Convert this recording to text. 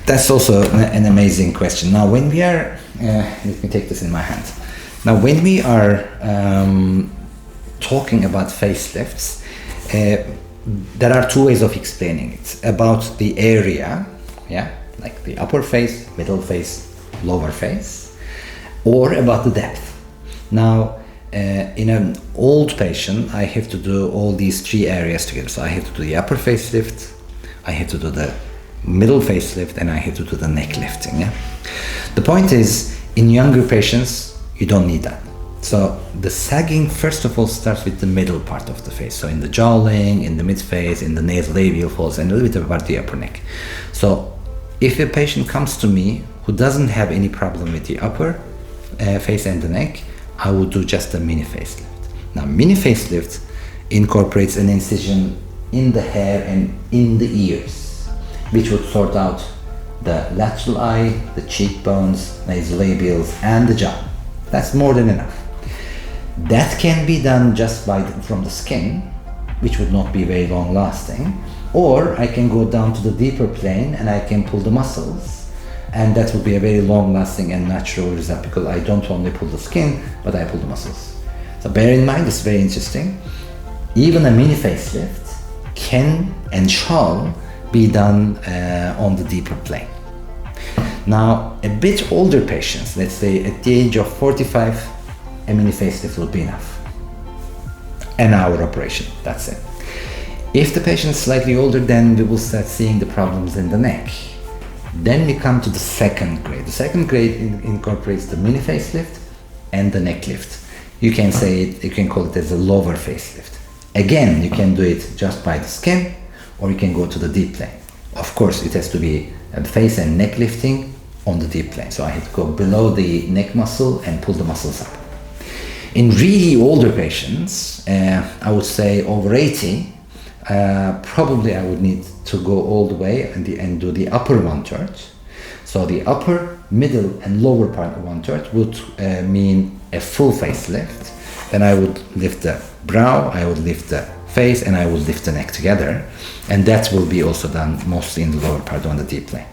That's also an amazing question. Now, when we are, let me take this in my hand. Now, when we are talking about facelifts, there are two ways of explaining it. About the area, yeah, like the upper face, middle face, lower face, or about the depth. Now, in an old patient, I have to do all these three areas together. So I have to do the upper facelift, I have to do the middle facelift, and I have to do the neck lifting. Yeah? The point is, in younger patients, you don't need that. So the sagging, first of all, starts with the middle part of the face. So in the jowling, in the mid-face, in the nasolabial folds, and a little bit about the upper neck. So if a patient comes to me who doesn't have any problem with the upper face and the neck, I would do just a mini facelift. Now, mini facelift incorporates an incision in the hair and in the ears, which would sort out the lateral eye, the cheekbones, nasolabials, and the jaw. That's more than enough. That can be done just from the skin, which would not be very long lasting, or I can go down to the deeper plane and I can pull the muscles, and that would be a very long lasting and natural result, because I don't only pull the skin, but I pull the muscles. So bear in mind, it's very interesting. Even a mini facelift can and shall be done on the deeper plane. Now, a bit older patients, let's say at the age of 45, a mini facelift will be enough. An hour operation, that's it. If the patient is slightly older, then we will start seeing the problems in the neck. Then we come to the second grade. The second grade incorporates the mini facelift and the neck lift. You can say it, you can call it as a lower facelift. Again, you can do it just by the skin, or you can go to the deep plane. Of course, it has to be a face and neck lifting on the deep plane. So I have to go below the neck muscle and pull the muscles up. In really older patients, I would say over 80, probably I would need to go all the way and do the upper 1/3. So the upper, middle, and lower part of 1/3 would mean a full facelift. Then I would lift the brow, I would lift the face, and I would lift the neck together. And that will be also done mostly in the lower part on the deep plane.